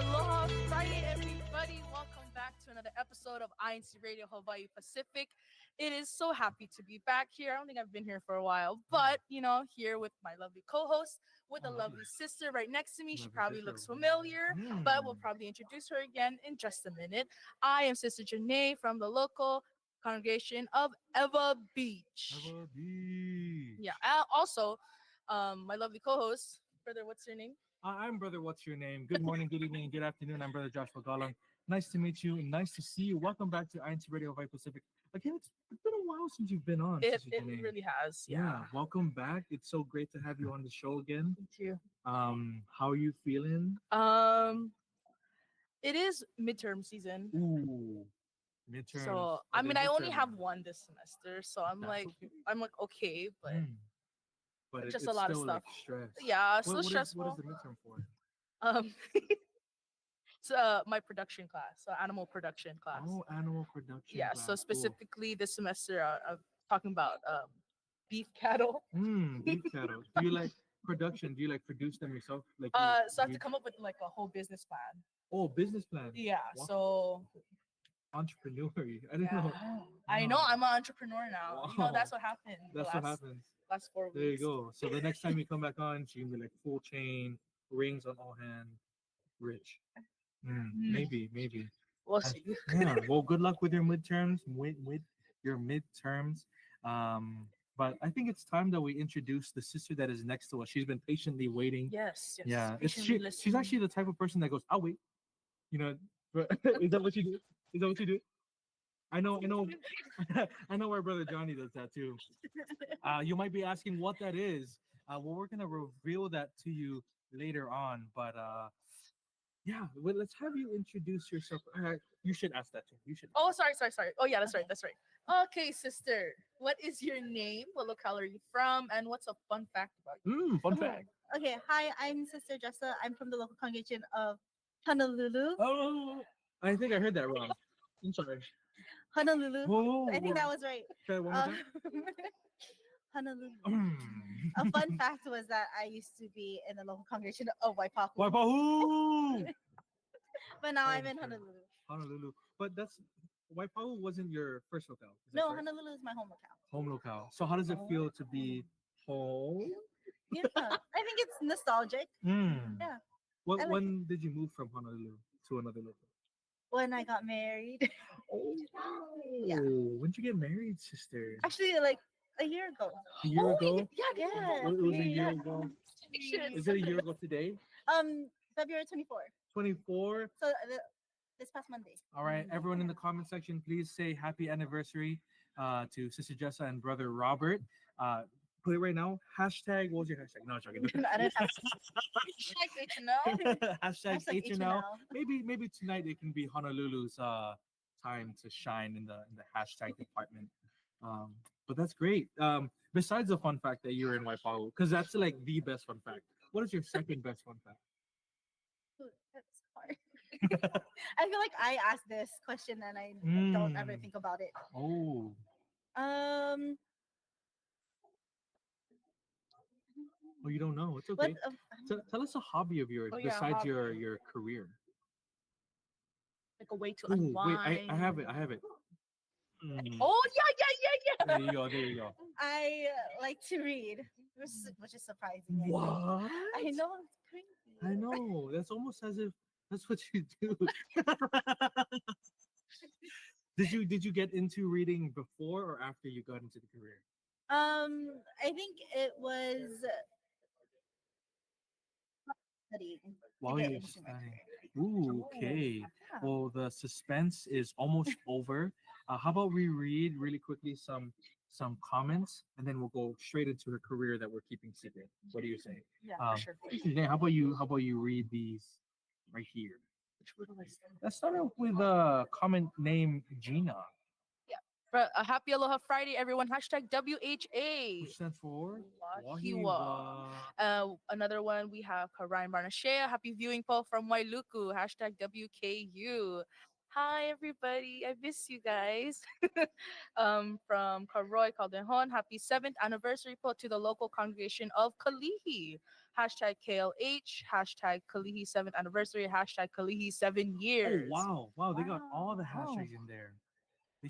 Aloha Friday, everybody. Welcome back to another episode of INCRadio Hawaii Pacific. It is so happy to be back here. I don't think I've been here for a while, but, here with my lovely co-host, with a lovely sister right next to me. She probably looks familiar, but we'll probably introduce her again in just a minute. I am Sister Janae from the local congregation of Eva Beach. Eva Beach. Yeah. Also, my lovely co-host, brother, what's your name? I'm Brother What's Your Name? Good morning, good evening, and good afternoon. I'm Brother Joshua Galang. Nice to meet you and nice to see you. Welcome back to INCRadio Hawaii Pacific. Again, it's been a while since you've been on. It really has. Yeah. Welcome back. It's so great to have you on the show again. Thank you. How are you feeling? It is midterm season. Ooh, midterm. So I only have one this semester, so I'm like okay, but but just it's a lot of still, stuff. like, stress. Yeah, so stressful. What is the midterm for? It's my production class, so animal production class. Oh, animal production. Yeah, class. so specifically this semester, I'm talking about beef cattle. Beef cattle. Do you like production? Do you like produce them yourself? Like so I have to come up with like a whole business plan. Oh, business plan. Yeah. Wow. So entrepreneur. I didn't know. I know. I'm an entrepreneur now. Wow. That's what happened. That's what happens. Last 4 weeks. There you go. So the next time you come back on, she can be like full chain, rings on all hand, rich. Maybe. We'll see. Yeah. Well, good luck with your midterms. With your midterms. But I think it's time that we introduce the sister that is next to us. She's been patiently waiting. Yes. Yeah. She's actually the type of person that goes, "I'll wait." But is that what you do? I know. I know where Brother Johnny does that too. You might be asking what that is. Well, we're gonna reveal that to you later on. But let's have you introduce yourself. You should ask that too. You should. Oh, sorry. Oh, yeah, that's right. Okay, sister. What is your name? What locale are you from? And what's a fun fact about you? Fun fact. Okay, hi, I'm Sister Jessa. I'm from the local congregation of Honolulu. Oh, I think I heard that wrong. I'm sorry. Honolulu. Whoa, I think that was right. Try it one more time. Honolulu. A fun fact was that I used to be in the local congregation of Waipahu. Waipahu! But now I'm in Honolulu. Honolulu. But Waipahu wasn't your first locale. No, Honolulu is my home locale. Home locale. So how does it feel to be home? Yeah, I think it's nostalgic. Yeah. When did you move from Honolulu to another local? When I got married. Oh, yeah. When did you get married, sister? Actually, like a year ago. A year ago? Yeah. It was a year ago. Is it a year ago today? February 24. 24. So this past Monday. All right, everyone in the comment section, please say happy anniversary to Sister Jessa and Brother Robert. Put it right now. Hashtag, what was your hashtag? No, I'm joking. Hashtag HNL. Hashtag HNL. Maybe tonight it can be Honolulu's time to shine in the hashtag department. But that's great. Besides the fun fact that you're in Waipahu, because that's like the best fun fact. What is your second best fun fact? That's hard. I feel like I asked this question and I don't ever think about it. Oh. Oh, you don't know. It's okay. Tell us a hobby of yours besides your career. Like a way to unwind. Wait, I have it. Oh, yeah. There you go. I like to read, which is surprising. What? I know, it's crazy. I know. That's almost as if that's what you do. Did you get into reading before or after you got into the career? I think it was studying. While you were studying. Ooh, okay. Yeah. Well, the suspense is almost over. How about we read really quickly some comments, and then we'll go straight into her career that we're keeping secret. What do you say? Yeah, for sure. How about you read these right here? Let's start off with a comment named Gina. A happy Aloha Friday, everyone. Hashtag WHA. Which stands for Wahiwa. Another one, we have Ryan Barnashea. Happy viewing, Paul from Wailuku. Hashtag WKU. Hi everybody, I miss you guys. From Karoy Caldejon, happy 7th anniversary po to the local congregation of Kalihi. Hashtag KLH, hashtag Kalihi 7th anniversary, hashtag Kalihi 7 Oh years. wow, they got all the Wow. hashtags in there. They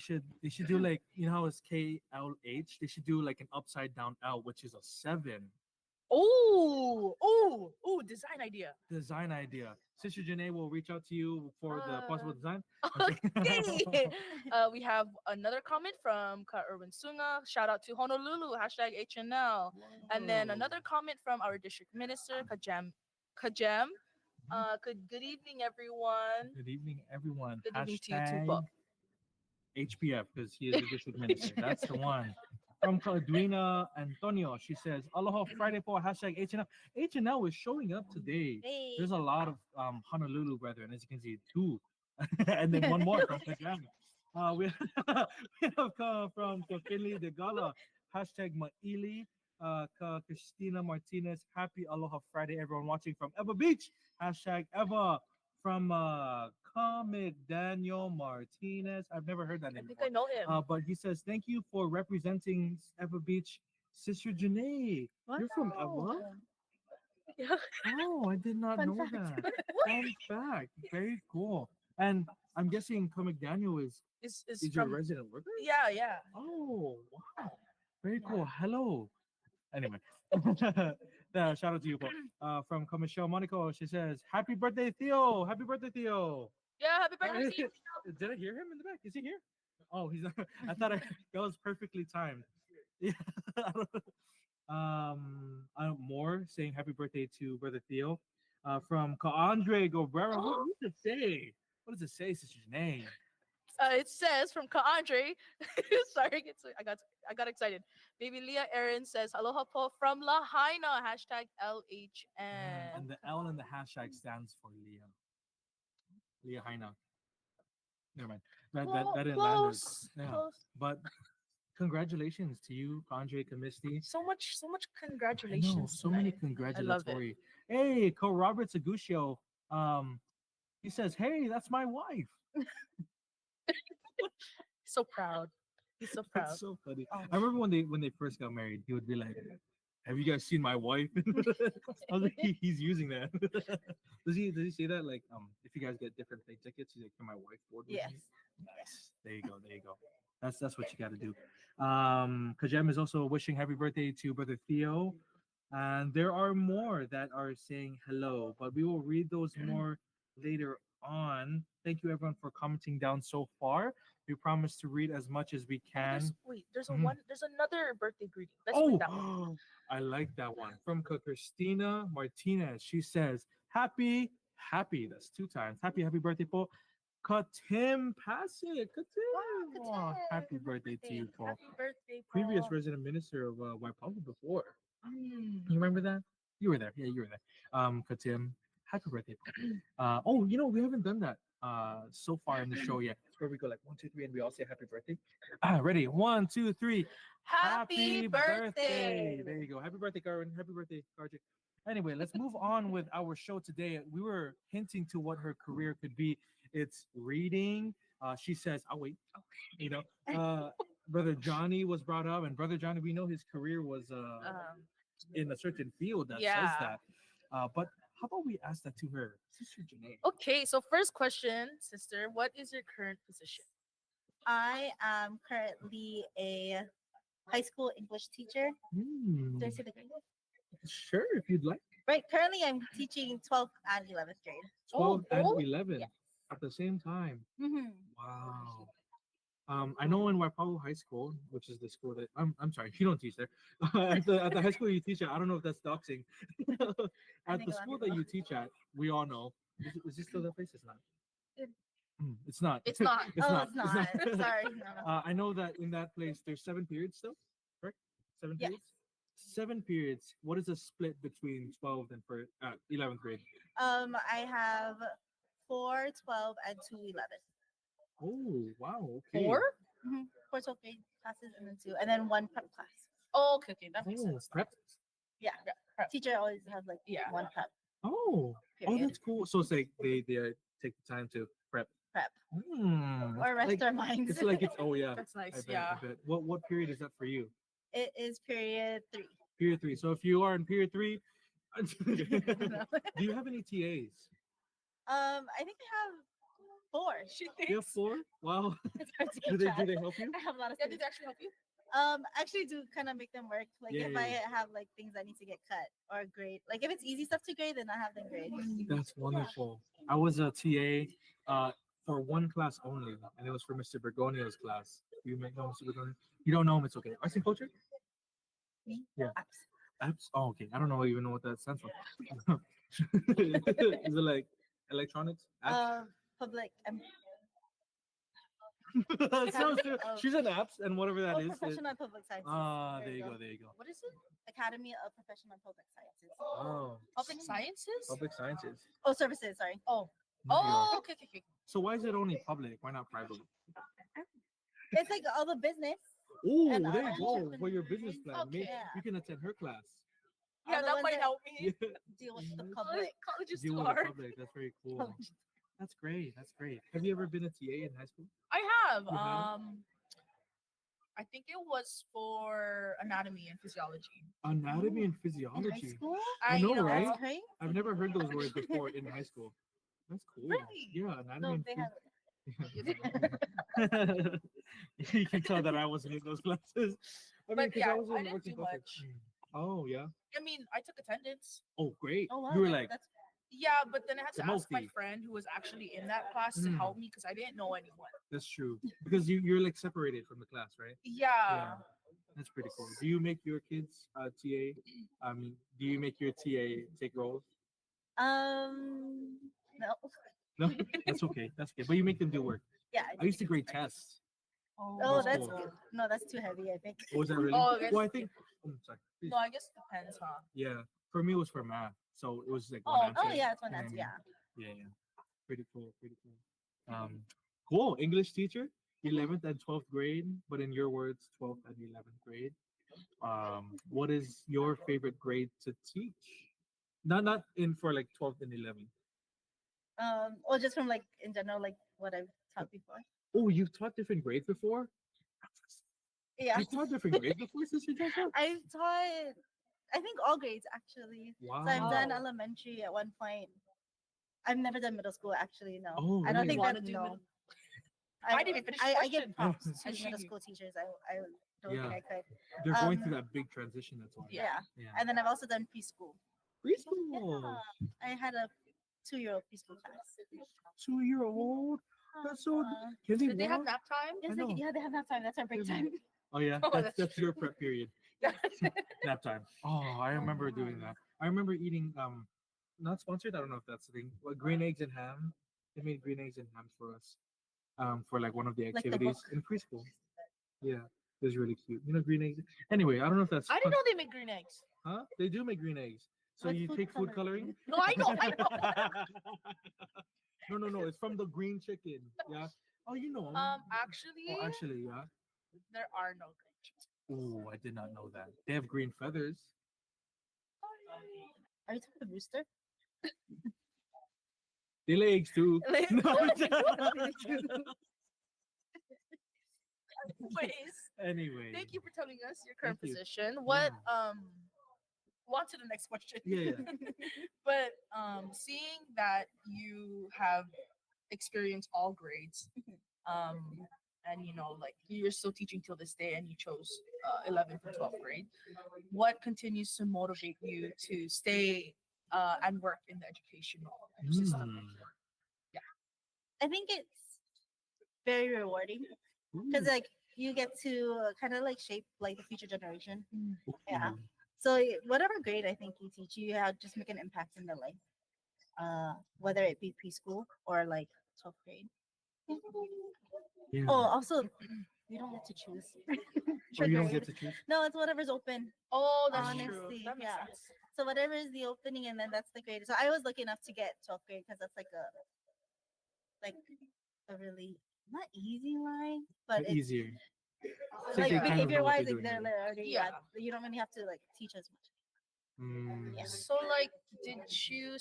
should do like, you know how it's KLH. They should do like an upside down L, which is a 7. Oh, design idea. Design idea. Sister Janae will reach out to you for the possible Uh, design. Okay. We have another comment from Ka Irwin Sunga. Shout out to Honolulu, hashtag HNL. And then another comment from our district minister, Kajem. Good evening, everyone. Good evening, everyone. Good evening to you too, po. Hashtag HPF because he is the district minister. That's the one. From Edwina Antonio, she says, Aloha Friday for hashtag HNL. HNL is showing up today. Hey. There's a lot of Honolulu brethren, as you can see, two. And then one more from Kajam. We, we have come from Finley de Gala, hashtag Maili, Christina Martinez, happy Aloha Friday, everyone watching from Eva Beach, hashtag Eva, from Comic Daniel Martinez. I've never heard that I name think before. I know him. But he says, thank you for representing Eva Beach, Sister Janae. You're from Eva? Yeah. Oh, I did not Fun know fact. that. Fun fact. Very cool. And I'm guessing Comic Daniel Is is your from resident worker? yeah. Oh, wow. Very cool. Hello. Anyway, shout out to you, Paul. From Michelle Monaco, she says, happy birthday, Theo. Happy birthday, Theo. Yeah, happy birthday to you. Did I hear him in the back? Is he here? Oh, he's not. I thought that was perfectly timed. Yeah. More saying happy birthday to brother Theo. From Andre Guevara. What does it say? What does it say, Sister Janae? It says from Ka Andre. Sorry, I got excited. Baby Leah Aaron says aloha po from Lahaina, hashtag LHN. And the L in the hashtag stands for Leah. Leah Haina. Never mind. That didn't land. Close, Yeah. close. But congratulations to you, Andre Kamisti. So much I know, congratulations. so many tonight. I love it. congratulatory. Hey, Co Robert Saguscio. He says, "Hey, that's my wife." So proud. He's so proud. That's so funny. Oh. I remember when they first got married, he would be like, "Have you guys seen my wife?" I was like, "He's using that." Does he say that like if you guys get different plane tickets, he's like, "Can my wife board with Yes. me?" Nice. There you go. That's what you got to do. Kajem is also wishing happy birthday to brother Theo. And there are more that are saying hello, but we will read those more later on. Thank you everyone for commenting down so far. We promise to read as much as we can. There's Mhm. there's another birthday greeting. Let's read that one. Oh, I like that one. From Christina Martinez. She says, happy, that's 2 times. Happy birthday, po. Katim Pasik. Katim. Aw, happy birthday to you, Paul. Happy birthday, Previous Paul. resident minister of Waipahu before. Mm. You remember that? You were there. Yeah, you were there. Katim, happy birthday, Paul. Oh, we haven't done that so far in the show yet. It's where we go like 1, 2, 3, and we all say happy birthday. Ready? 1, 2, 3. Happy birthday. There you go. Happy birthday, Garwin. Happy birthday, Karjik. Anyway, let's move on with our show today. We were hinting to what her career could be. It's reading. She says, "I'll wait." You know, Brother Johnny was brought up, and Brother Johnny, we know his career was in a certain field that says Yeah. that. But how about we ask that to her, Sister Janae? Okay, so first question, sister, what is your current position? I am currently a high school English teacher. Do I say the grade? Sure, if you'd like. Right. Currently, I'm teaching 12th and 11th grade. 12 and both? 11 Yes. at the same time. Mm-hmm. Wow. I know in Waipahu High School, which is the school that I'm sorry, you don't teach there. At the high school you teach at, I don't know if that's doxing. At think the a lot school of that people you teach at, we all know. Is this still that place? It's not. It- It's not. It's not. It's Oh, not. it's not. Sorry. No. I know that in that place there's 7 periods still, correct? 7 Yes. periods. 7 periods. What is the split between 12th and 11th grade? I have 4, 12, and 2, 11. Oh wow. Okay. 4? Mm-hmm. 4 12th grade classes and then 1 prep class. Oh, okay, that makes Oh, sense. prep. Yeah. Prep. Teacher always has like Yeah. 1 prep. Oh, Period. that's cool. So it's like they take the time to prep prep That's or restaurant minds. It's like it's oh yeah. That's I nice. bet, Yeah. I bet. What period is that for you? It is period 3. Period 3. So if you are in period 3, do No. you have any TAs? I think I have 4. She You have thinks. 4? Wow. It's hard to do keep they track. help you? I have a lot of Yeah, did students. they actually help you? Actually do kind of make them work. Like Yeah, if yeah, I yeah. have like things that need to get cut or grade. Like if it's easy stuff to grade, then I have them grade. That's wonderful. I was a TA for one class only, and it was for Mr. Bergonio's class. You may know Mr. Bergonio. You don't know him, it's okay. Arts and culture? Me? Yeah. Apps. Apps? Oh, okay. I don't know even know what that stands for. Is it like electronics? Apps? Public and So she's an apps and whatever that is. professional public sciences. There you go. There you go. What is it? Academy of Professional Public Sciences. Oh, Public sciences? public sciences. Oh, services. Sorry. Oh. There you go. Oh, okay, okay, okay. So why is it only public? Why not private? It's like all the business. Oh, And there you go. entrepreneur- For your business plan, Okay. you can attend her class. all Yeah, the that ones might help me. Yeah. deal with the Mhm. public. College is Deal too with the hard. public. That's very cool. College. That's great. That's great. Have you ever been a TA in high school? I have. You have? I think it was for anatomy and physiology. Anatomy and In high physiology. school? I know, you right? That's great. I've never heard those words before in high school. That's cool. Really? Yeah, anatomy No, and they have. you can tell that I wasn't in those classes. I mean, But 'cause yeah, was in I didn't arts and do culture. much. Oh yeah. I mean, I took attendance. Oh great. Oh wow. You were like, that's Yeah, but then I had It's a to ask my multi. friend who was actually in that class to Mm. help me because I didn't know anyone. that's true because you're like separated from the class, right? Yeah. That's pretty cool. Do you make your kids TA? Do you make your TA take roles? no. No, that's okay. That's okay. But you make them do work. Yeah. I used to grade tests. Oh, That's that's cool. good. No, that's too heavy. I think. Oh, was that really? Oh, I well, I guess- think. Oh, sorry. Please. No, I guess it depends, huh? Yeah. For me, it was for math, so it was like Oh, one answer. Oh yeah, it's one you know what I answer. mean? Yeah. Yeah, yeah. Pretty cool. Pretty cool. Cool. English teacher, 11th and 12th grade, but in your words, 12th and 11th grade. What is your favorite grade to teach? Not in for like 12th and 11th. Or just from like in general, like what I've taught before. Oh, you've taught different grades before? Yeah. You've taught different grades before, Sister Joshua? I've taught, I think all grades actually. Wow. So I've done elementary at one point. I've never done middle school actually. No. Oh, I don't really? think Wanna that. do No. middle- I didn't even finish the I question. give props Oh, to she- middle school teachers. I don't Yeah. think I could. They're going Um, through that big transition. That's why. Yeah. Yeah. And then I've also done preschool. Preschool. Yeah. I had a 2-year-old preschool class. 2-year-old. That's so. Uh, Can they Did they have walk? nap time? yes, I they, know. yeah, they have nap time. That's our break They have time. Oh yeah, Oh, that's that's your prep period. Nap time. Oh, I remember doing that. I remember eating not sponsored. I don't know if that's the thing. But green eggs and ham. They made green eggs and ham for us. For like one of the Like the activities book. in preschool. Yeah, it was really cute. You know, green eggs. Anyway, I don't know if that's. I didn't know they make green eggs. Huh? They do make green eggs. So Like you food take food coloring. coloring. No, I know, I know. No. It's from the green chicken. Yeah. Oh, you know 'em. Actually, Oh, actually, yeah. there are no green chickens. Oh, I did not know that. They have green feathers. Are you talking about rooster? They lay eggs too. No, Anyways, anyway. thank you for telling us your current Thank you. position. What on to the next question. Yeah. But seeing that you have experienced all grades, and you know, like you're still teaching till this day, and you chose 11th and 12th grade, what continues to motivate you to stay and work in the educational system? I think it's very rewarding because like you get to kind of like shape like the future generation. Yeah. So whatever grade I think you teach, you have just make an impact in their life. Whether it be preschool or like 12th grade. Yeah. Oh, also you don't get to choose. Oh, you don't get to choose. No, it's whatever's open. Oh, that's true. Honestly, That makes yeah. sense. So whatever is the opening, and then that's the grade. So I was lucky enough to get 12th grade because that's like a really not easy line, but it's Easier. like they kind of know behavior what wise, they're like doing they're already. already Yeah. you don't really have to like teach as much. Mm. Yeah. So like, did you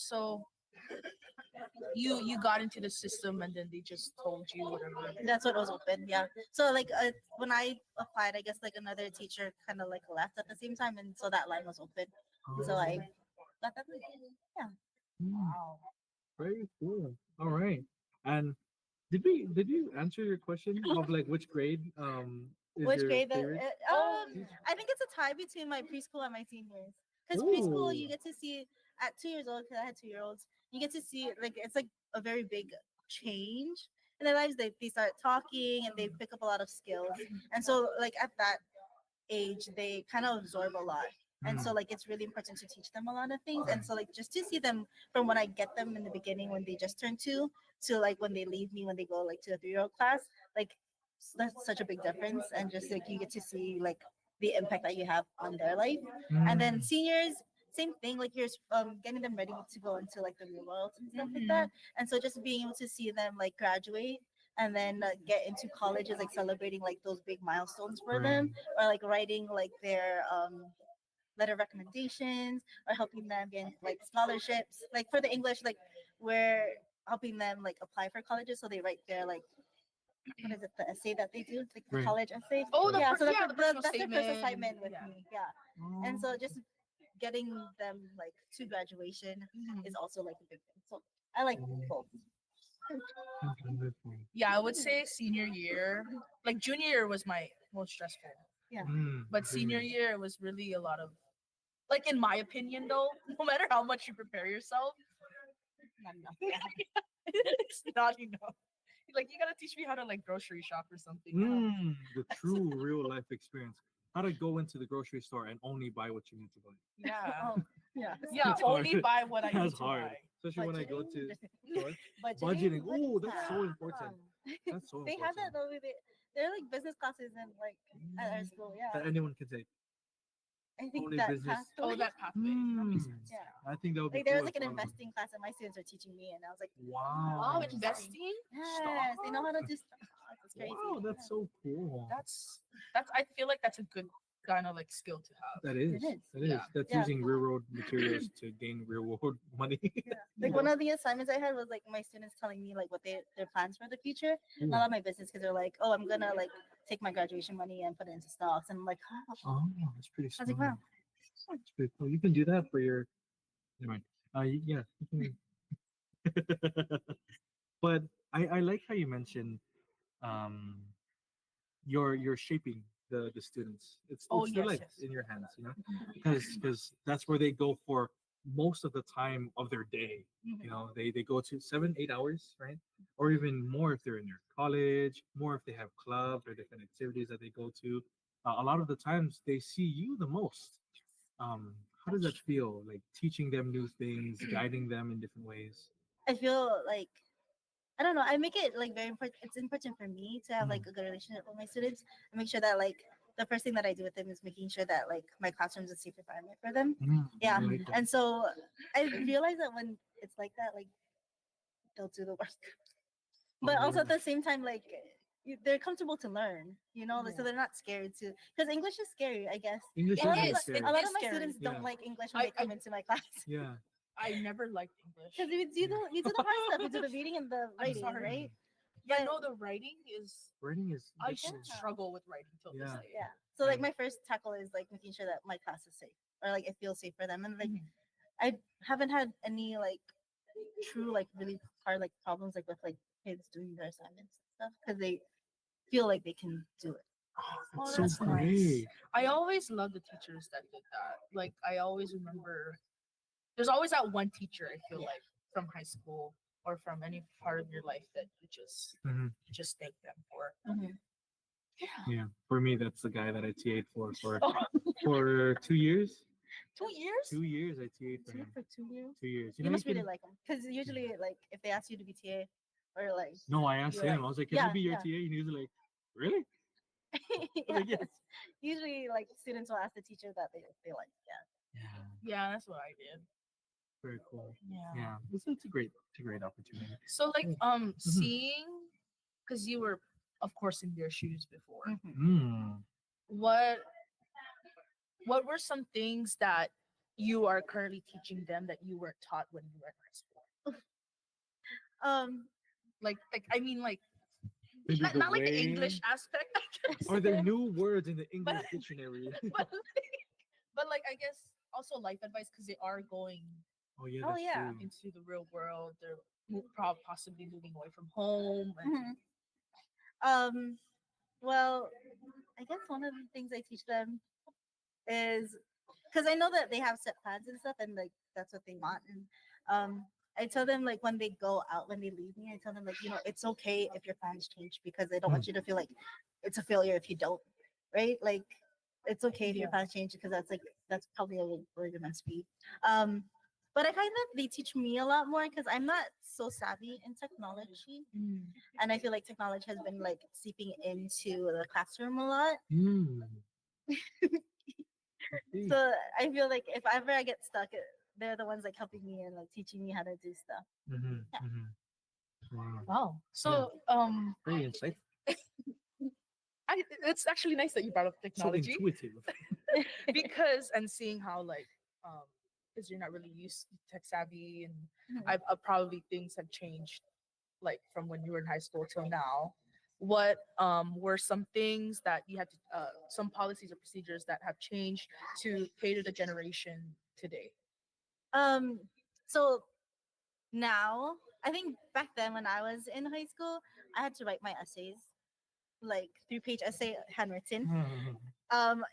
you got into the system and then they just told you whatever. That's what was open. Yeah. So like when I applied, I guess like another teacher kind of like left at the same time, and so that line was open. So I got that. Yeah. Wow. Very cool. All right. And did you answer your question of like which grade is Which your grade? favorite? I think it's a tie between my preschool and my seniors. Because preschool, you Ooh. get to see at 2 years old. Because I had 2-year-olds, you get to see like it's like a very big change in their lives. They start talking and they pick up a lot of skills. And so like at that age, they kind of absorb a lot. And so like it's really important to teach them a lot of things. And so like just to see them from when I get them in the beginning when they just turn 2 to like when they leave me when they go like to the 3-year-old class, like that's such a big difference. And just like you get to see like the impact that you have on their life. And then seniors, same thing, like you're getting them ready to go into like the real world and stuff like that. And so just being able to see them like graduate and then get into colleges, like celebrating like those big milestones for them, or like writing like their letter recommendations, or helping them get like scholarships. Like for the English, like we're helping them like apply for colleges, so they write their like what is it, the essay that they do, like the Right. college essay. Oh, yeah, so the that's personal their first statement. assignment with Yeah. me. Yeah, and so just getting them like to graduation is also like a big thing. So I like both. Yeah, I would say senior year. Like junior year was my most stressful. Yeah. But senior year was really a lot of, like in my opinion though, no matter how much you prepare yourself, Not enough. it's not enough. Like you gotta teach me how to like grocery shop or something. The true real life experience. How to go into the grocery store and only buy what you need to buy. Yeah. Oh, yeah. Yeah, That's only hard. buy what I need That's to hard. buy. Especially when I go to Budgeting. what? Budgeting. Budgeting. Oh, What is that's that? so important. That's so They have that important. though. They're like business classes and like at our school. Yeah. That anyone can take. I think only that business. pathway. Oh, that pathway. Yeah. I think that would be Like there cool was like if an all of them- investing class and my students are teaching me, and I was like, Wow. Oh, investing? yes, they know how to do stuff. That's crazy. Wow, that's so cool. That's I feel like that's a good kind of like skill to have. That is. It is. That is. Yeah. That's Yeah. using railroad materials to gain railroad money. Like one of the assignments I had was like my students telling me like what their plans for the future, not on my business, because they're like, oh, I'm gonna like take my graduation money and put it into stocks, and I'm like, Oh, that's pretty I smart. was like, wow. That's pretty cool. You can do that for your. Never mind. Yeah. You can- but I like how you mentioned um you're shaping the students. It's Oh, their yes, life yes. in your hands, you know, because that's where they go for most of the time of their day. You know, they go to 7-8 hours, right? Or even more if they're in their college, more if they have clubs or different activities that they go to. A lot of the times they see you the most. How does that feel? Like teaching them new things, guiding them in different ways. I feel like I don't know. I make it like very important. It's important for me to have like a good relationship with my students and make sure that like the first thing that I do with them is making sure that like my classroom is a safe environment for them. Yeah. I like that. And so I realize that when it's like that, like they'll do the work. But also at the same time, like they're comfortable to learn, you know, so they're not scared to. Because English is scary, I guess. English A lot, is of, scary. a lot It of is my scary. students don't Yeah. like English when they come into my class. Yeah. I never liked English. Because we do the hard stuff. We do the reading and the I'm writing, sorry. right? Yeah, But- no, the writing is. Writing is. I difficult. struggle with writing till this Yeah. day. Yeah. So like my first tackle is like making sure that my class is safe, or like it feels safe for them. And like I haven't had any like true like really hard like problems like with like kids doing their assignments and stuff because they feel like they can do it. Oh, It's so that's nice. great. I always loved the teachers that did that. Like I always remember there's always that one teacher I feel like from high school or from any part of your life that you just thank them for. Yeah. For me, that's the guy that I TA'd for Oh. for 2 years. 2 years? 2 years I TA'd for him. For 2 years. 2 years. You know, must really can- like them because usually like if they ask you to be TA or like No, I asked you're him. like, I was like, "Can I yeah, be your yeah. TA?" And he was like, "Really?" I was yeah. like, "Yes." Usually like students will ask the teacher that they like. Yeah. Yeah. Yeah, that's what I did. Very cool. Yeah. Yeah. It's a great opportunity. So like seeing because you were of course in their shoes before. What were some things that you are currently teaching them that you weren't taught when you were in high school? Like I mean, like Maybe the not like the way- English aspect. I guess. Are there new words in the English dictionary? But like I guess also life advice because they are going Oh yeah, Oh, that's yeah. true. into the real world. They're possibly moving away from home. And, Mhm. Well, I guess one of the things I teach them is because I know that they have set plans and stuff, and like that's what they want. And I tell them like when they go out, when they leave me, I tell them like it's okay if your plans change because I don't want you to feel like it's a failure if you don't, right? Like it's okay if your Yeah. plans change because that's probably where you're meant to be. But I find that they teach me a lot more because I'm not so savvy in technology, and I feel like technology has been like seeping into the classroom a lot. Hmm. See. So I feel like if ever I get stuck, they're the ones like helping me and like teaching me how to do stuff. Mhm, Yeah. mhm. Wow. Wow. So Very insightful. it's actually nice that you brought up So technology intuitive. because and seeing how like because you're not really used to tech savvy and Mhm. I probably things have changed like from when you were in high school till now. What were some things that you had to some policies or procedures that have changed to cater the generation today? So now I think back then when I was in high school, I had to write my essays, like 3-page essay handwritten.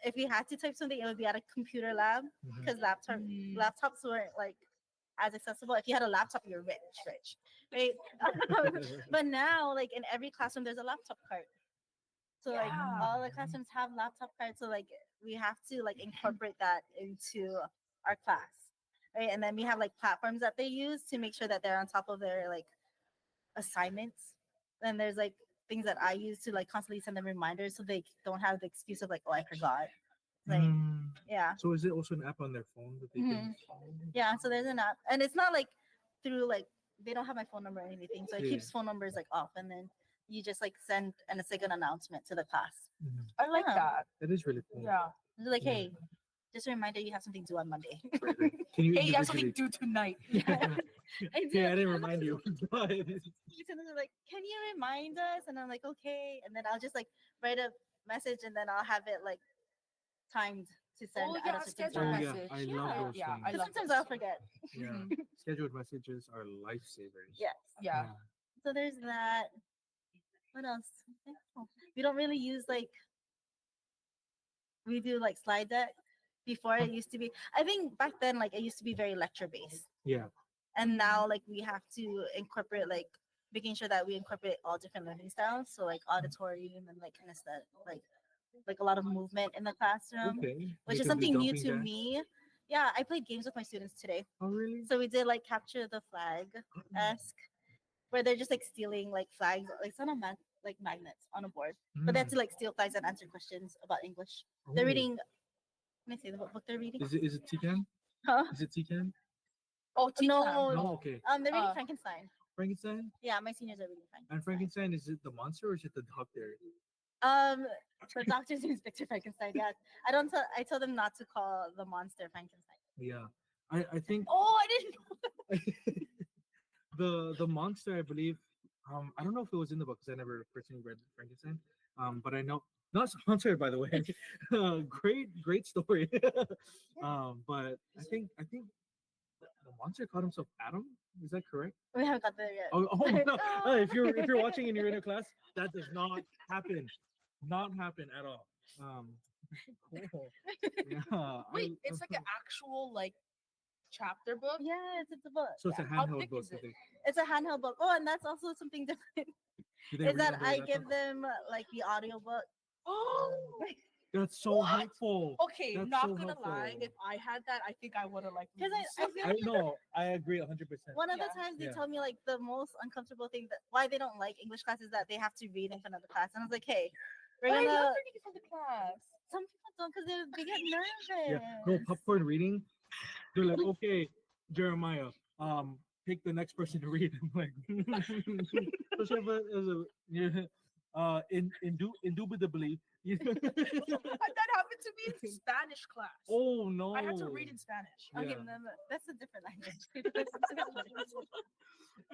If you had to type something, it would be at a computer lab Mhm. because laptops weren't like as accessible. If you had a laptop, you're rich, right? But now, like in every classroom, there's a laptop cart. So like Yeah. all the classrooms have laptop cards. So like we have to like incorporate that into our class, right? And then we have like platforms that they use to make sure that they're on top of their like assignments. And there's like things that I use to like constantly send them reminders so they don't have the excuse of like, oh, I forgot. Like, Mm. yeah. So is it also an app on their phone that they can? Yeah, so there's an app, and it's not like through like they don't have my phone number or anything, so it Yeah. keeps phone numbers like off, and then you just like send and it's like an announcement to the class. Mhm. I like Yeah. that. That is really cool. Yeah. It's like, Yeah. hey, just a reminder you have something due on Monday. Right, right. Can you Hey, you have something individually? due tonight. Yeah. I do. Yeah, I didn't remind you. But- And they're like, can you remind us? And I'm like, okay. And then I'll just like write a message, and then I'll have it like timed to send Oh at yeah, a certain scheduled Oh time. yeah, message. I love Yeah. those Yeah, things. I But love sometimes those I'll too. forget. Yeah, Mhm. scheduled messages are lifesavers. Yes. Yeah. So there's that. What else? We don't really use like we do like slide deck. Before it used to be, I think back then like it used to be very lecture based, Yeah. and now like we have to incorporate like making sure that we incorporate all different learning styles. So like auditorium and like kind of stuff like a lot of movement in the classroom, Okay. which They is can be something new jumping to jacks. me. Yeah, I played games with my students today. Oh really? So we did like capture the flag esque, where they're just like stealing like flags, like it's on a like magnets on a board, but they have to like steal flags and answer questions about English. They're Oh. reading. Can I say what book they're reading? Is it Tican? Huh? Is it Tican? Oh, No, No. Okay. they're reading Uh, Frankenstein. Frankenstein. Yeah, my seniors are reading Frankenstein. And Frankenstein, is it the monster or is it the doctor? The doctor's Inspector Frankenstein. Yeah, I told them not to call the monster Frankenstein. Yeah. I think Oh, I didn't know. the monster, I believe, I don't know if it was in the book because I never personally read Frankenstein. But I know not sponsored, by the way. Great story. But I think the monster called himself Adam. Is that correct? We haven't got there yet. Oh no! If you're watching and you're in a class, that does not happen. Not happen at all. Cool. Yeah. Wait, it's like an actual like chapter book. Yes, it's a book. So it's a How handheld thick book. is it? It's a handheld book. Oh, and that's also something different. Do they Is read that on their I laptop? give them like the audio book. Oh, That's so What? helpful. okay. That's Not so gonna lie. helpful. If I had that, I think I would have like. Because really I feel I like know. I agree 100%. one of the Yeah. times they Yeah. tell me like the most uncomfortable thing that why they don't like English class is that they have to read in front of the class. And I was like, hey, we're But I gonna. love reading for the class. Some people don't because they get nervous. Yeah. No popcorn reading. They're like, okay, Jeremiah, pick the next person to read. I'm like, indubitably. That happened to be in Spanish class. Oh no! I had to read in Spanish. Okay, Yeah. no, that's a different language.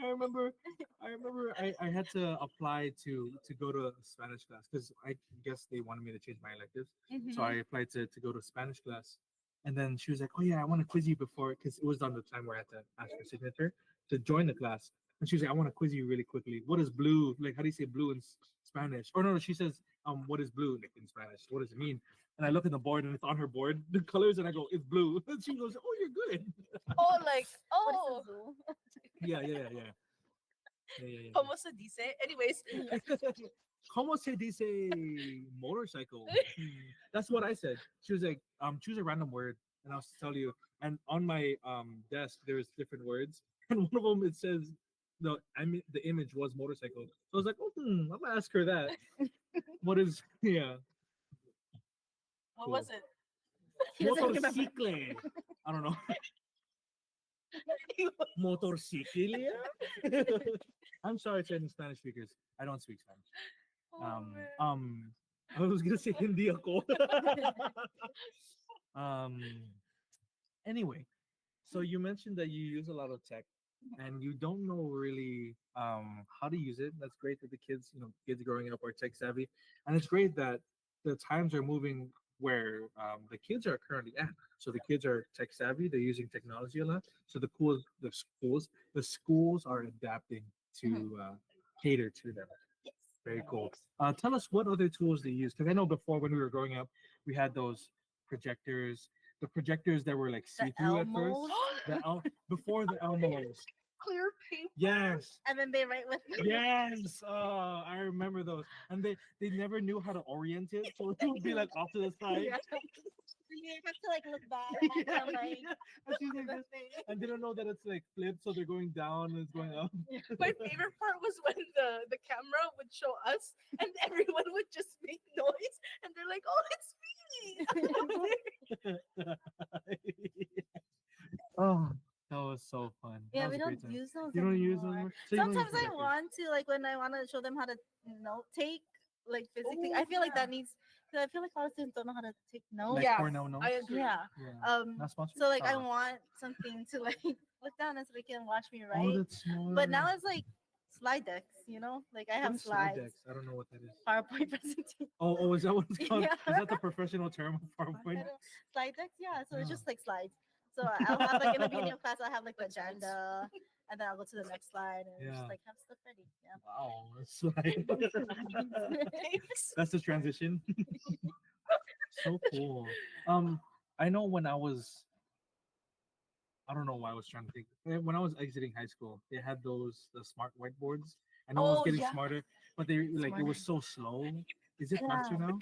I remember I had to apply to go to Spanish class because I guess they wanted me to change my electives. So I applied to go to Spanish class. And then she was like, "Oh yeah, I want to quiz you before," because it was on the time where I had to ask for signature to join the class. And she was like, "I want to quiz you really quickly. What is blue? Like, how do you say blue in Spanish?" Or no, she says, what is blue like in Spanish? What does it mean?" And I look at the board and it's on her board, the colors, and I go, "It's blue." And she goes, "Oh, you're good." Oh, like, What oh, is a zoo? Yeah. como se dice? Anyways, ¿Cómo se dice motorcycle? That's what I said. She was like, choose a random word, and I'll tell you. And on my desk, there's different words, and one of them it says the image was motorcycle. So I was like, I'm gonna ask her that. What is what Cool. was it? He doesn't remember. Motorcicle. I don't know. Motorcicle. I'm sorry to any Spanish speakers. I don't speak Spanish. Oh, man. I was gonna say Hindi ako. Anyway, so you mentioned that you use a lot of tech and you don't know really how to use it. That's great that the kids, kids growing up are tech savvy, and it's great that the times are moving where the kids are currently at. So the kids are tech savvy; they're using technology a lot. So the schools are adapting to cater to them. Yes. Very cool. Tell us what other tools they use, because I know before when we were growing up, we had those projectors, the projectors that were like see-through at first. Elmos. Before the Elmos. Clear paper. Yes. And then they write with Yes. I remember those. And they never knew how to orient it, so it would be like off to the side. Yeah. You have to like look back Yeah, and like yeah. And she's like this, and they don't know that it's like flipped, so they're going down and it's going up. My favorite part was when the camera would show us and everyone would just make noise and they're like, "Oh, it's me." Oh, that was so fun. That Yeah, was we a great don't time. use those You don't use anymore. them. So you don't use Sometimes I projectors. want to, like when I want to show them how to note take, like physically. Oh, I feel like yeah. that needs. Cause I feel like a lot of students don't know how to take notes. Like Yeah, Cornell notes? I agree. Yeah. Yeah. Not sponsored? So like I Oh. want something to like look down and so they can watch me Oh, write. that's smart. But now it's like slide decks, Like I What have is slide slides, decks? I don't know what that is. PowerPoint presentation. Oh, is that what it's called? Yeah. Is that the professional term of PowerPoint? Slide decks, yeah. So it's Oh. just like slides. So I'll have like in the beginning of class, I'll have like the agenda, and then I'll go to the next slide and Yeah. just like have stuff ready. Yeah. Wow, slide. That's the transition. So cool. I know when I don't know why I was trying to think. When I was exiting high school, they had the smart whiteboards. I know it was Oh, getting yeah. smarter, but it was so slow. Is it faster Yeah. now?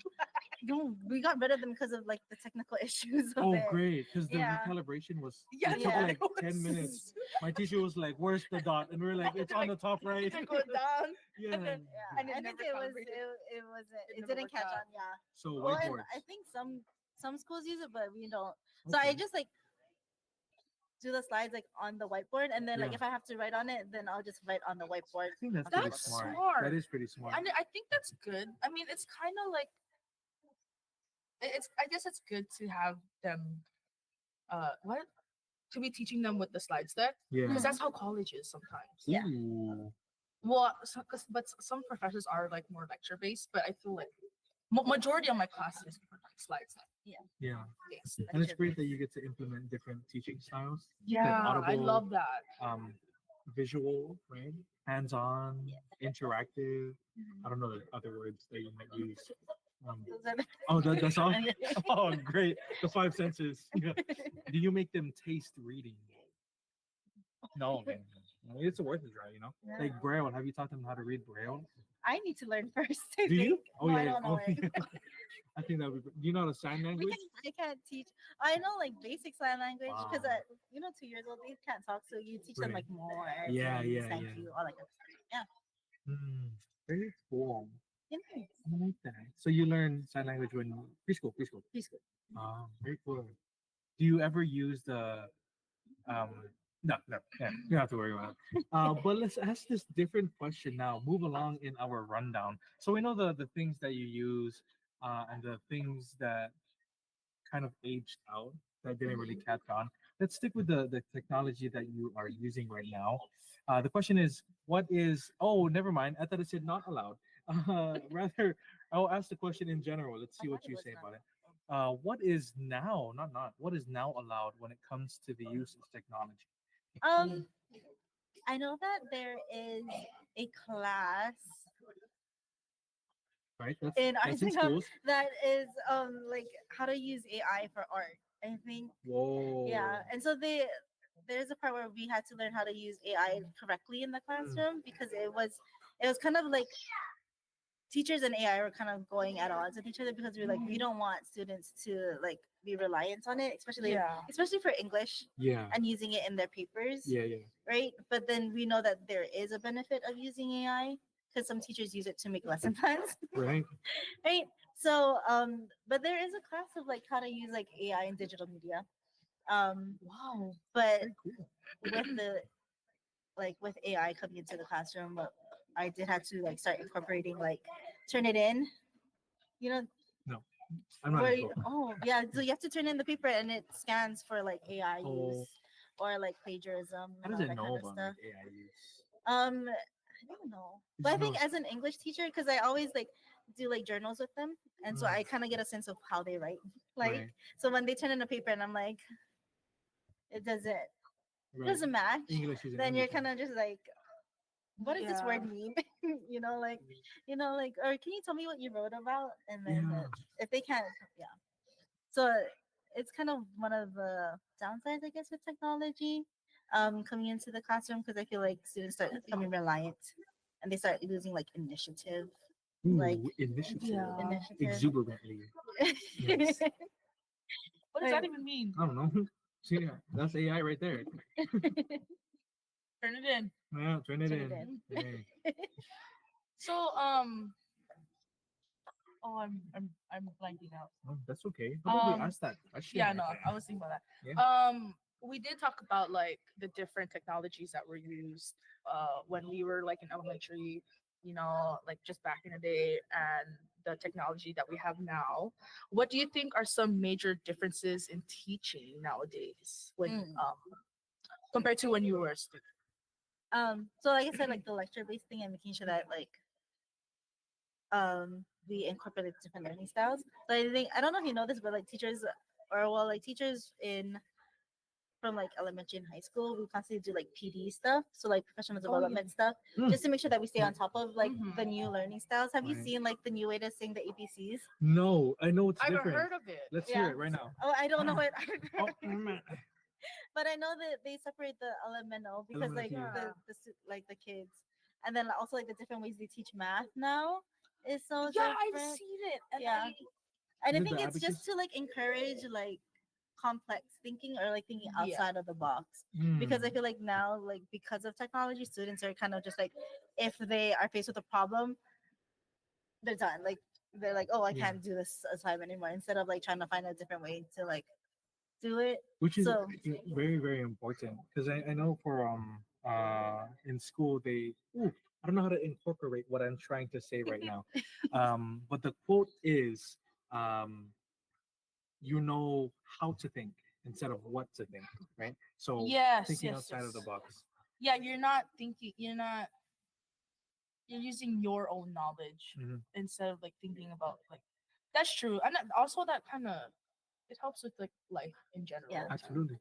No, we got rid of them because of like the technical issues of Oh, it. great! Because the Yeah. recalibration was Yeah, it took yeah. like 10 minutes. My teacher was like, "Where's the dot?" And we are like, "It's on the top right." They go down. Yeah. and then- Yeah, And it I never think it was calibrated. it wasn't It it never didn't worked catch out. on. Yeah. So Well, and whiteboards. I think some schools use it, but we don't. So I Okay. just like do the slides like on the whiteboard, and then like Yeah. if I have to write on it, then I'll just write on the whiteboard. I think that's pretty That's smart. smart. That is pretty smart. And I think that's good. I mean, it's kind of like I guess it's good to have them what to be teaching them with the slides deck Yeah. because that's how college is sometimes. Yeah. Ooh. Well, but some professors are like more lecture based, but I feel like majority of my classes are like slides Yeah. based. And it's great that you get to implement different teaching styles. Yeah, I audible, love that. Visual, right? Hands-on, Yeah. interactive. Mhm. I don't know the other words that you might use. Those are the- That's all. Oh, great! The five senses. Yeah. Do you make them taste reading? No, man. It's worth a try. Yeah. Like Braille. Have you taught them how to read Braille? I need to learn first. I Do you? think. Oh No, yeah. I don't know it. yeah. I think that would be. Do you know the sign language? I can't teach. I know like basic sign language because Wow. 2 years old they can't talk, so you teach them Right. like more. Yeah, please, yeah, thank yeah. you, all that kind of stuff. Yeah. Very cool. Yeah, nice. I like that. So you learn sign language when preschool. Preschool. Very cool. Do you ever use the no, yeah, you don't have to worry about it. But let's ask this different question now. Move along in our rundown. So we know the things that you use and the things that kind of aged out. That didn't really catch on. Let's stick with the technology that you are using right now. The question is, what is? Oh, never mind. I thought it said not allowed. Rather, I'll ask the question in general. Let's see I what thought it you was say not. about it. What is now, not, what is now allowed when it comes to the use of technology? Um, I know that there is a class Right? in That's in art schools. that is like how to use AI for art. I think Whoa. yeah, and so there's a part where we had to learn how to use AI correctly in the classroom because it was kind of like teachers and AI were kind of going at odds with each other because we were like we don't want students to like be reliant on it, Yeah. especially for English Yeah. and using it in their papers, Yeah. Yeah. right? But then we know that there is a benefit of using AI because some teachers use it to make lesson plans, Right. right? So but there is a class of like how to use like AI in digital media. Wow. But Very cool. with the like with AI coming into the classroom, I did have to like start incorporating like turn it in, you know, No, I'm not. where Info. oh yeah, so you have to turn in the paper and it scans for like AI Oh. use or like plagiarism How and does all it that know kind of about stuff. like AI use? I don't know, It but I just think knows. as an English teacher, because I always like do like journals with them, and so Mm. I kind of get a sense of how they write. Like, Right. so when they turn in a paper and I'm like, it doesn't Right. doesn't match, English is then you're English. kind of just like, what does this word mean? you know, like, or can you tell me what you wrote about? And then Yeah. if they can't, yeah. So it's kind of one of the downsides, I guess, with technology coming into the classroom because I feel like students start becoming reliant and they start losing like initiative. Like Ooh, initiative. Yeah. initiative. Exuberantly. Yes. What does that even mean? I don't know. See, yeah, that's AI right there. Turn it in. Yeah, turn it Turn it in. in. Yeah. So oh I'm blanking out. Oh, that's okay. How about we Um, ask that question? Yeah, no, I was thinking about that. Yeah. We did talk about like the different technologies that were used when we were like in elementary, like just back in the day, and the technology that we have now. What do you think are some major differences in teaching nowadays when compared to when you were a student? So like I said, like the lecture based thing and making sure that like we incorporate different learning styles. So I think I don't know if you know this, but like teachers like teachers in from like elementary and high school, we constantly do like PD stuff, so like professional development stuff, Mm. just to make sure that we stay on top of like Mhm. the new learning styles. Have you Right. seen like the new way to sing the ABCs? No, I know it's I haven't different. heard of it. Let's Yeah. hear it right now. Oh, I don't know what, Oh, mm, but I know that they separate the elemental because like Elemental. like the kids, and then also like the different ways they teach math now is so Yeah, I've different. seen it. And Yeah. I- And I Is it think the it's just abacus? to like encourage like complex thinking or like thinking Yeah. outside of the box. Mm. Because I feel like now, like because of technology, students are kind of just like if they are faced with a problem, they're done. Like they're like, oh, I Yeah. can't do this assignment anymore. Instead of like trying to find a different way to like do it. Which is So very, very important because I know for in school they I don't know how to incorporate what I'm trying to say right now. But the quote is you know how to think instead of what to think, right? So Yes, thinking yes, outside of the yes. box. Yeah, you're not thinking. You're using your own knowledge Mhm. instead of like thinking about like. That's true, and also that kind of it helps with like life in general. Yeah. too. Absolutely.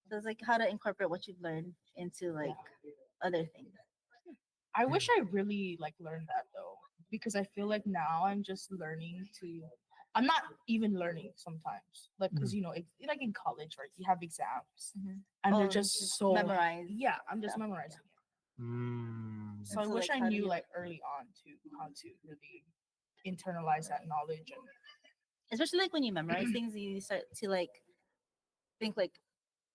so it's like how to incorporate what you've learned into like other things. I wish I really like learned that though, because I feel like now I'm just learning to. I'm not even learning sometimes, like because like in college, right? You have exams, and Oh, they're just so memorize. Yeah, I'm just stuff. memorizing it. Mm. So I so, wish like, I how do knew you- like early on to how to really internalize that knowledge and Especially like when you memorize things, you start to like think like,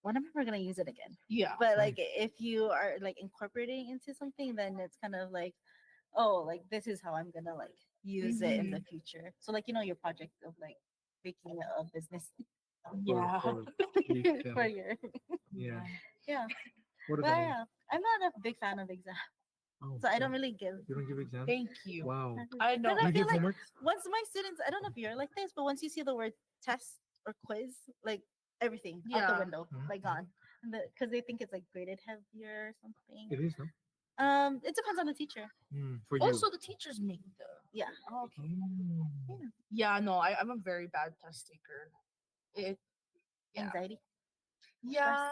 when am I ever gonna use it again? yeah. But like if you are like incorporating into something, then it's kind of like, oh, like this is how I'm gonna like use it in the future. So like your project of like making a business Yeah. for your Yeah. yeah. What But about yeah, I'm not a big fan of exams, oh, so I don't really give. you don't give exams? Thank you. Wow. I know. Because I You feel give like homework? once my students, I don't know if you're like this, but once you see the word test or quiz, like everything out Yeah. the window, Mhm. like gone, because they think it's like graded heavier or something. It is, no? It depends on the teacher. For you. Also, the teachers make the. Yeah. Oh, okay. Mm. Yeah, no, I'm a very bad test taker. It. Yeah. Anxiety. Yeah.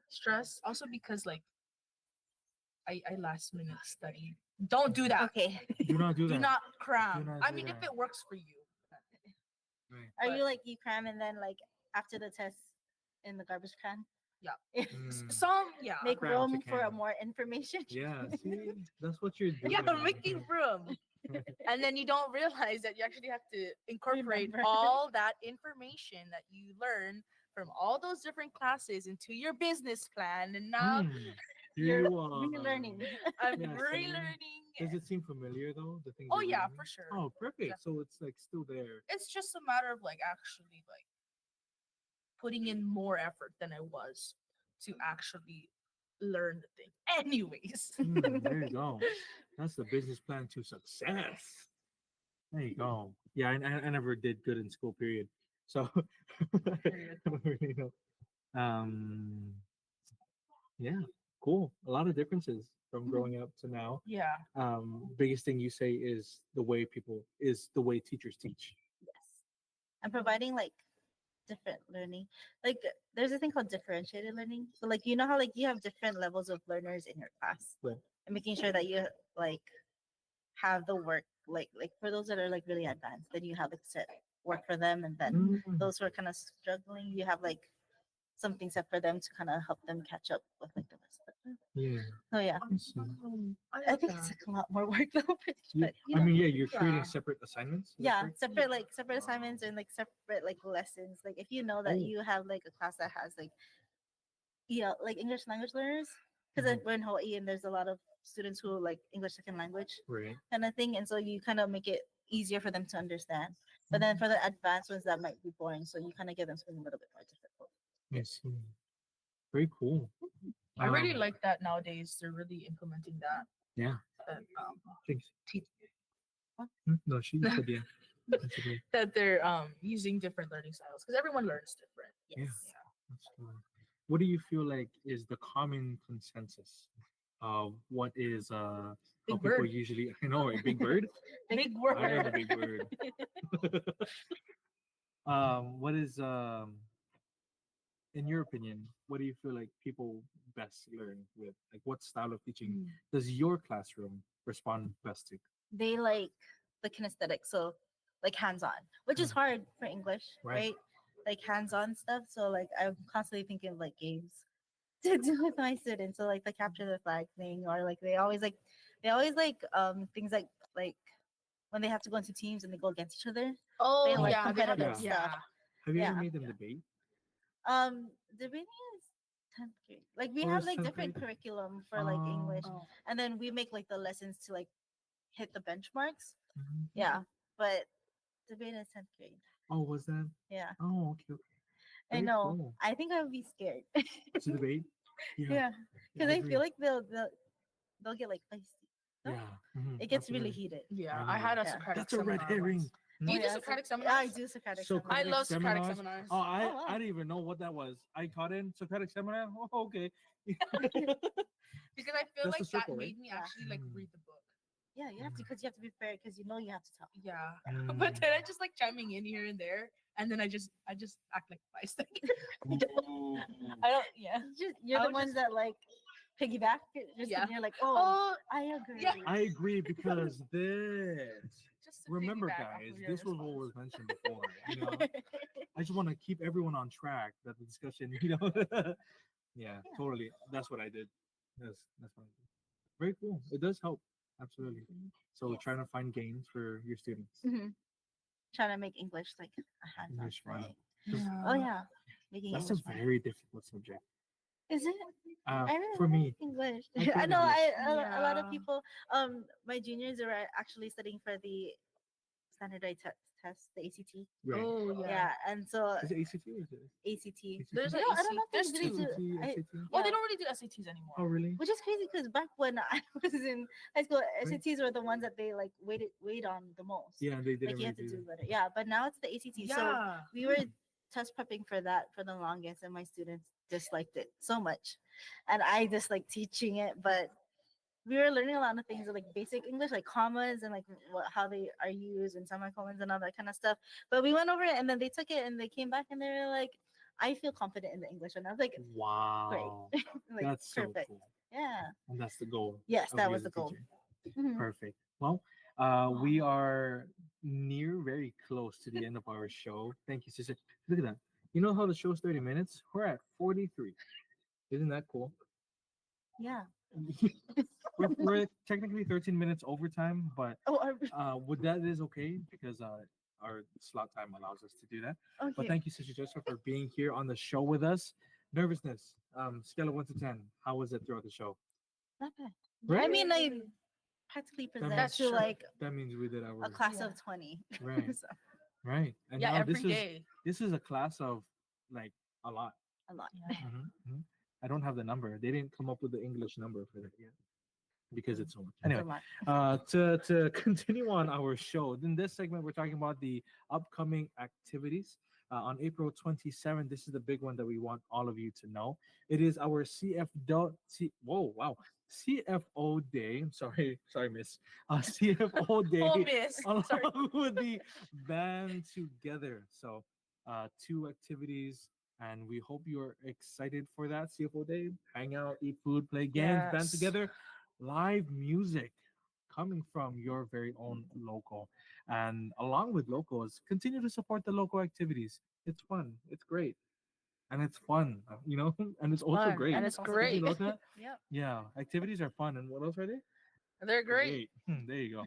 Stress. Also because like I last minute study. Don't do that. Okay. Do not do Do that. not cram. not I do mean, if that. it works for you. Right. Are But- you like you cram and then like after the test in the garbage can? Yeah. Mm. Some, yeah. Make Cram to room for can. more information. Yeah, see, that's what you're doing. Yeah, making room. And then you don't realize that you actually have to incorporate Remember. all that information that you learn from all those different classes into your business plan. And now Here You're you are. relearning. I'm Yeah, so relearning. Does it seem familiar though? The things. Oh, you're yeah, learning? for sure. Oh, perfect. So it's like still there. It's just a matter of like actually like putting in more effort than I was to actually learn the thing. Anyways. There you go. That's the business plan to success. There you go. Yeah, I never did good in school, period. So I don't really know. Yeah, cool. A lot of differences from growing up to now. Yeah. Biggest thing you say is the way teachers teach. Yes. I'm providing like different learning. Like there's a thing called differentiated learning. So like you know how like you have different levels of learners in your class. Right. And making sure that you like have the work like for those that are like really advanced, then you have like set work for them, and then those who are kind of struggling, you have like something set for them to kind of help them catch up with like the rest of them. Yeah. So yeah. I like think that. it's like a lot more work though. Yeah, But you I know. mean, yeah, you're creating Yeah. separate assignments. Is that Yeah, correct? separate assignments and like separate like lessons. Like if you know that Oh. you have like a class that has like like English language learners, because Mhm. we're in Hawaii and there's a lot of students who like English second language Right. kind of thing, and so you kind of make it easier for them to understand. But then for the advanced ones, that might be boring, so you kind of give them something a little bit more difficult. I see. Very cool. I really Um, like that nowadays. They're really implementing that. Yeah. That, Thanks. te- No, she said yeah. That's okay. that they're using different learning styles because everyone learns different. Yeah. Yes. That's cool. What do you feel like is the common consensus of what is how Big people bird. usually I know a big bird? Big I word. am a big bird. What is in your opinion, what do you feel like people best learn with? Like what style of teaching does your classroom respond best to? They like the kinesthetic, so like hands-on, which is hard for English, Right. right? Like hands-on stuff. So like I'm constantly thinking of like games to do with my students. So like the capture the flag thing, or like they always like things like when they have to go into teams and they go against each other. Oh They like yeah, they have competitive that. Yeah. Yeah. stuff. Have you ever Yeah. made them debate? Debating is 10th grade. Like we Oh, have it's like 10th different grade? curriculum for like English, Oh. and then we make like the lessons to like hit the benchmarks. Mhm. Yeah, but debate is 10th grade. Oh, was that? Yeah, Oh, okay. I Very know. cool. I think I would be scared. To debate? Yeah, because I agree. feel like they'll get like feisty. No? Yeah. Mhm, It gets really absolutely. heated. Yeah, I I had a know. Socratic That's a red seminar herring. once. Do you do Yeah, Socratic Yeah, I seminars? do Socratic Socratic I love Socratic seminars? seminars. Oh, I wow. I didn't even know what that was. I caught in Socratic seminar. Oh, okay. Because I feel That's the like circle, that right? made me actually like Mm. read the book. Yeah, you have to, because you have to be fair, because you know you have to tell. Yeah. Mm. But then I just like chiming in here and there, and then I just act like a bystander. Ooh. I don't. Yeah. You're I the would ones just- that like piggyback. Just Yeah. you're like, oh, Oh, I agree. yeah. I agree because this. just to Remember, piggyback off guys, of your this was what response. was mentioned before. You know, I just want to keep everyone on track. That the discussion, you know. Yeah, totally. That's what I did. That's what I did. Very cool. It does help. Absolutely. So Yes. trying to find games for your students. Mhm. Trying to make English like a hands-on English fun. thing. Yeah. Oh yeah, making That's a English fun. very difficult subject. Is it? I really For like me, English. I I think know. English. A lot of Yeah. people. My juniors are actually studying for the standardized test, the ACT. Right. Oh yeah. Yeah, and so Is it ACT or is it? ACT. There's I a don't know if there's they really two. do. ACT, SAT? Oh, they Yeah. don't really do SATs anymore. Oh, really? Which is crazy because back when I was in high school, SATs were the ones that they like weighed on the most. Yeah, they didn't Like you really have to do do that. better. Yeah, but now it's the ACT. So Yeah. we were test prepping for that for the longest, and my students disliked it so much, and I disliked teaching it. But we were learning a lot of things like basic English, like commas and like how they are used and semicolons and all that kind of stuff. But we went over it, and then they took it and they came back and they were like, I feel confident in the English, and I was like, Wow. like That's so perfect. cool. Yeah. And that's the goal. Yes, of that you was as the a goal. teacher. Mhm. Perfect. Well, we are very close to the end of our show. Thank you, sister. Look at that. You know how the show's 30 minutes? We're at 43. Isn't that cool? Yeah. we're technically 13 minutes overtime, but with that is okay because our slot time allows us to do that. okay. But thank you, Sister Jessica, for being here on the show with us. Nervousness, scale of 1 to 10. How was it throughout the show? Not bad. Right? I mean, I practically present That's to true. like That means we did our a class Yeah. of 20. right, So, right. And Yeah, now every day. this is a class of like a lot. a lot. Yeah. Mhm. I don't have the number. They didn't come up with the English number for that yet because it's so much. It's Anyway, a lot. to continue on our show, in this segment we're talking about the upcoming activities. On April 27th, this is the big one that we want all of you to know. It is our CFO Day. I'm sorry, Miss. CFO Day Oh, miss. Sorry. along with the band together. So, two activities, and we hope you're excited for that CFO Day. Hang out, eat food, play games, band Yes. together, live music coming from your very own local. And along with locals, continue to support the local activities. It's fun, it's great, and it's fun, and it's also Fun, great. and it's also Did you great. know that? Yeah, Yeah, activities are fun. And what else are they? they're great. There you go.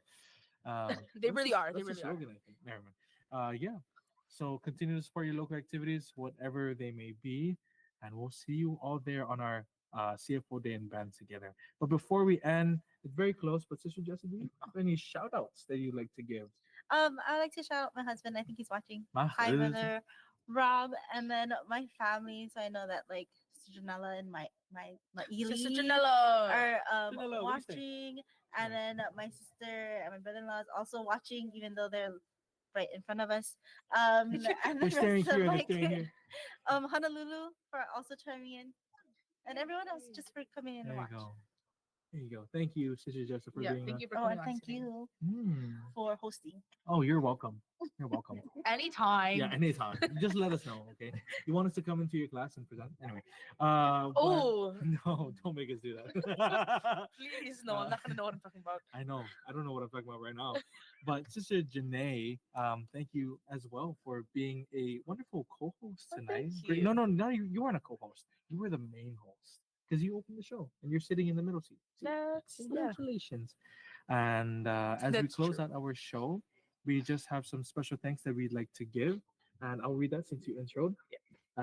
They really are. They That's the really are. slogan, I think. Never mind. Yeah. So continue to support your local activities, whatever they may be, and we'll see you all there on our CFO Day and band together. But before we end, it's very close. But Sister Jessica, do you have any shout outs that you'd like to give? I like to shout out my husband. I think he's watching. Hi, Mahal. brother Rob, and then my family. So I know that like Sister Janella and my Sister Eli Janella. are Janella, where you stay? watching, and Yeah. then my sister and my brother-in-law is also watching, even though they're right in front of us. And They're the staring rest here. of They're my staring here. Honolulu for also chiming in, and everyone else just for coming in There to you watch. go. There you go. Thank you, Sister Jessica, for Yeah, being thank you for Oh, coming and on thank today. you Mm. for hosting. Oh, you're welcome. You're welcome. Anytime. Yeah, anytime. Just let us know, okay? You want us to come into your class and present? Anyway. But Oh, no, don't make us do that. please, no, I'm not gonna know what I'm talking about. I know. I don't know what I'm talking about right now. But Sister Janae, thank you as well for being a wonderful co-host Oh, tonight. thank Great. you. No, you weren't a co-host. You were the main host because you opened the show and you're sitting in the middle seat. See? Yeah. Congratulations. And as we That's close true. out our show, we just have some special thanks that we'd like to give. And I'll read that since you introed.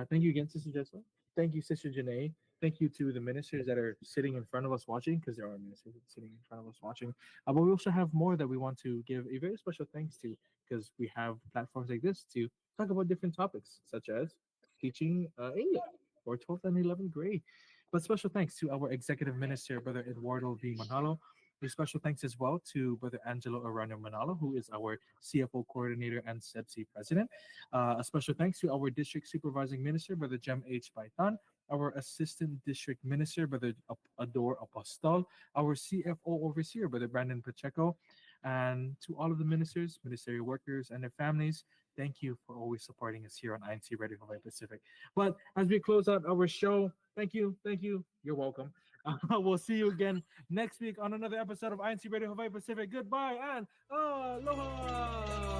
Thank you again, Sister Jessica. Thank you, Sister Janae. Thank you to the ministers that are sitting in front of us watching, because there are ministers sitting in front of us watching. But we also have more that we want to give a very special thanks to, because we have platforms like this to talk about different topics, such as teaching English for 12th and 11th grade. But special thanks to our executive minister, Brother Eduardo V. Manalo. A special thanks as well to Brother Angelo Arano Manalo, who is our CFO coordinator and CEBSI president. A special thanks to our district supervising minister, Brother Jem H. Baitan, our assistant district minister, Brother Ador Apostol, our CFO overseer, Brother Brandon Pacheco, and to all of the ministers, ministerial workers, and their families. Thank you for always supporting us here on INCRadio Hawaii Pacific. But as we close out our show, thank you. You're welcome. We'll see you again next week on another episode of INCRadio Hawaii Pacific. Goodbye and aloha.